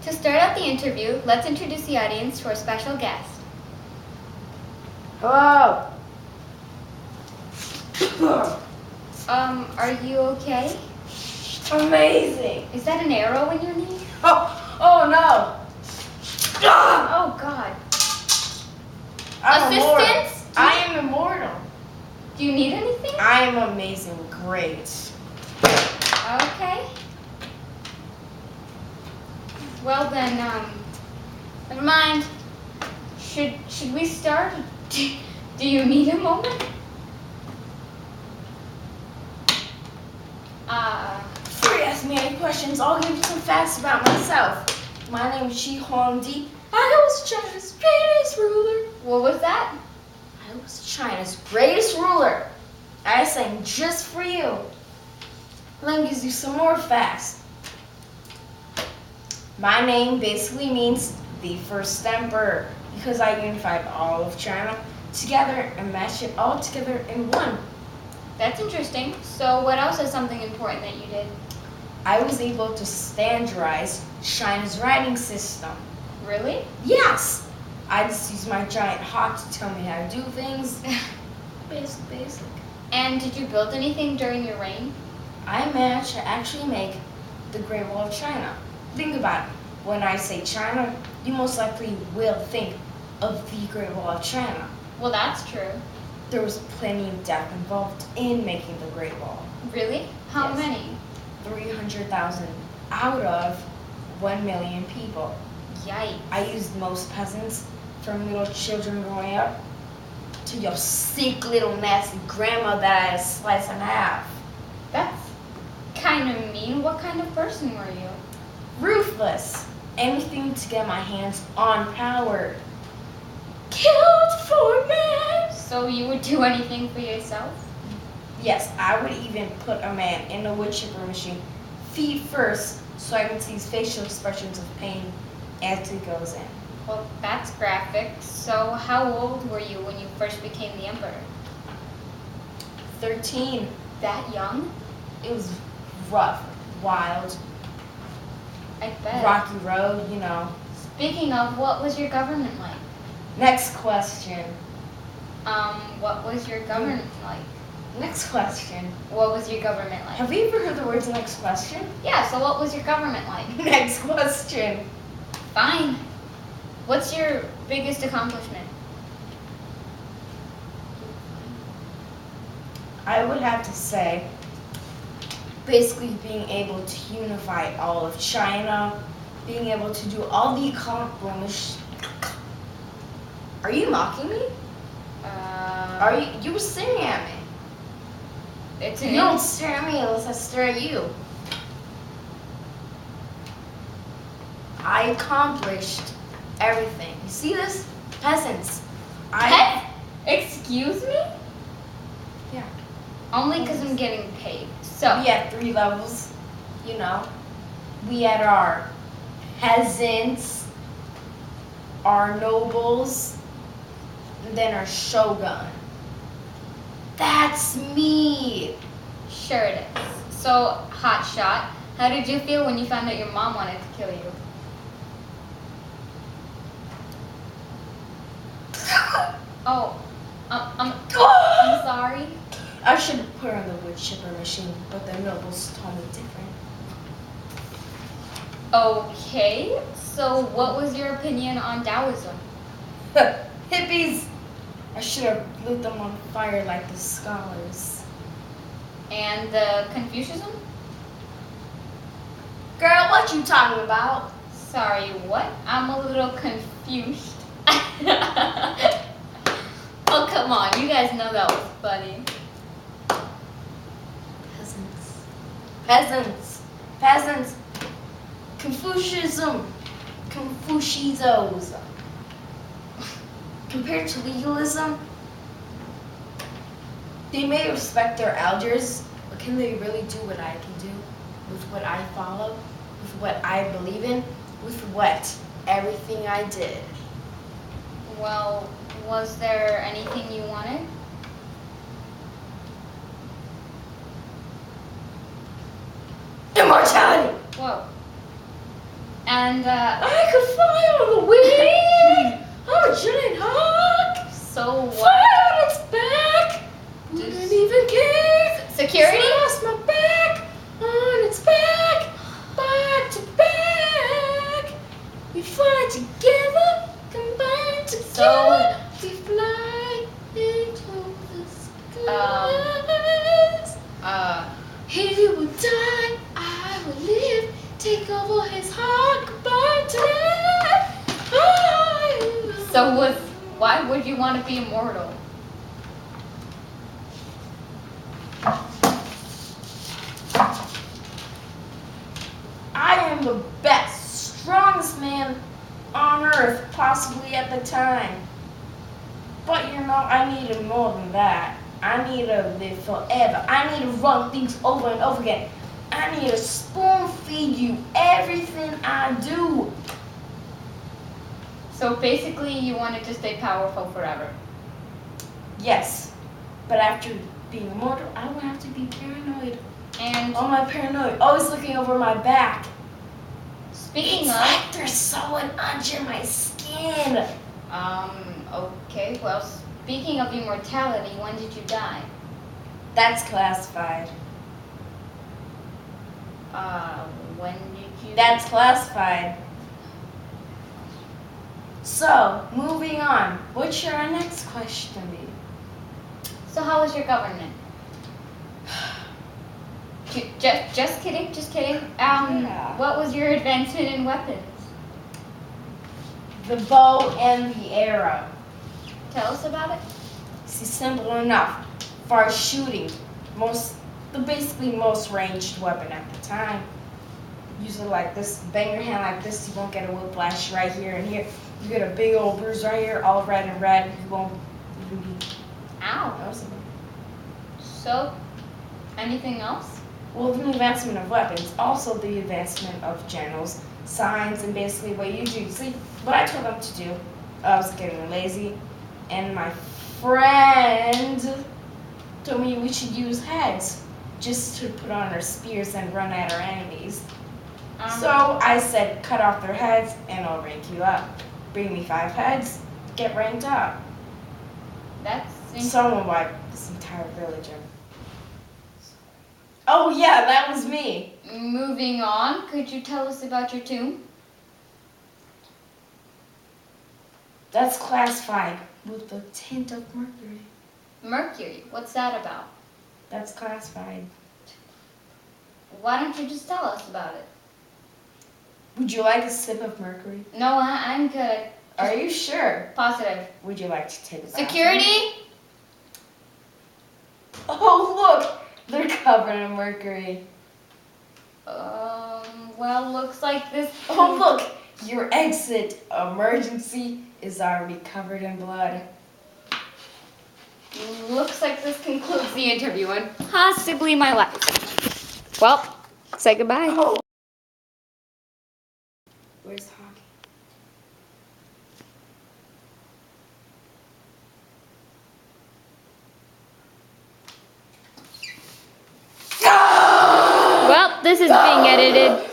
To start out the interview, let's introduce the audience to our special guest. Hello. Are you okay? Amazing. Is that an arrow in your knee? Oh no. Oh God. I'm immortal. Assistance? I am immortal. Do you need anything? I am amazing. Great. Okay. Well then, never mind. Should we start? Do you need a moment? Before you ask me any questions, I'll give you some facts about myself. My name is Shi Huangdi. I was China's greatest ruler. What was that? I was China's greatest ruler. I sang just for you. Let me give you some more facts. My name basically means the first emperor because I unified all of China together and mashed it all together in one. That's interesting. So what else is something important that you did? I was able to standardize China's writing system. Really? Yes! I just used my giant hawk to tell me how to do things. Basic. And did you build anything during your reign? I managed to actually make the Great Wall of China. Think about it. When I say China, you most likely will think of the Great Wall of China. Well, that's true. There was plenty of death involved in making the Great Wall. Really? How Yes. many? 300,000 out of 1 million people. Yikes. I used most peasants, from little children growing up to your sick little nasty grandma that I slice in half. That's kind of mean. What kind of person were you? Ruthless. Anything to get my hands on power. Killed for man. So you would do anything for yourself? Yes, I would even put a man in a wood chipper machine feet first so I can see his facial expressions of pain as he goes in. Well, that's graphic. So how old were you when you first became the emperor? 13. That young? It was rough, wild, I bet. rocky road, you know. Speaking of, what was your government like? Next question. What was your government like? Next question. What was your government like? Have you ever heard the words next question? Yeah, so what was your government like? Next question. Fine. What's your biggest accomplishment? I would have to say, basically being able to unify all of China, being able to do all the accomplishments. Are you mocking me? You were staring at me. It's You don't stare at me unless I stare at you. I accomplished everything. You see this? Peasants. Excuse me? Yeah. Only because I'm getting paid. So, We had 3 levels, you know. We had our peasants, our nobles, and then our shogun. That's me. sure it is. So, hot shot, how did you feel when you found out your mom wanted to kill you? Oh, I'm sorry. I should have put her on the wood chipper machine, but the nobles told me different. Okay, so what was your opinion on Taoism? Hippies! I should have lit them on fire like the scholars. And Confucianism? Girl, what you talking about? Sorry, what? I'm a little confused. Oh, come on, you guys know that was funny. Peasants. Confucianism. Confucianism. Compared to legalism, they may respect their elders, but can they really do what I can do with what I follow, with what I believe in, with everything I did? Well, was there anything you wanted? Immortality! Whoa. And I could fly on the wind. I'm a giant hawk. so what? Fly on its back. Wouldn't even care. Security? Lost my back on its back. Back to back. We fly together. Combine together. We fly into the skies. He will die. I will live. Take over his heart. Goodbye to life. So why would you want to be immortal? I am the best, strongest man on earth, possibly at the time. But I needed more than that. I need to live forever. I need to run things over and over again. I need to spoon feed you everything I do. So basically, you wanted to stay powerful forever. Yes, but after being immortal, I would have to be paranoid. And Oh, my paranoid, always looking over my back. speaking It's of, like there's someone under my skin. okay, well, speaking of immortality, when did you die? That's classified. When did you? That's classified. So, moving on. What should our next question be? So how was your government? Just kidding, just kidding. Yeah. What was your advancement in weapons? The bow and the arrow. Tell us about it. See, simple enough. For shooting, basically most ranged weapon at the time. Use it like this, bang your hand like this, you won't get a whiplash right here and here. You get a big old bruise right here, all red and red. You won't even be Ow. noticeable. So, anything else? Well, the advancement of weapons, also the advancement of generals, signs, and basically what you do. See, what I told them to do, I was getting lazy, and my friend told me we should use heads just to put on our spears and run at our enemies. So I said, cut off their heads and I'll rank you up. Bring me 5 heads, get ranked up. That's Someone wiped this entire village out. Oh yeah, that was me. Moving on, could you tell us about your tomb? That's classified with the tint of mercury. Mercury, what's that about? That's classified. Why don't you just tell us about it? Would you like a sip of mercury? No, I'm good. Are you sure? Positive. Would you like to take a bath? Security? Oh look, they're covered in mercury. Well, looks like this. Oh look, your exit emergency is already covered in blood. Looks like this concludes the interview and possibly my life. Well, say goodbye. Oh. Where's Hockey? Well, this is being edited.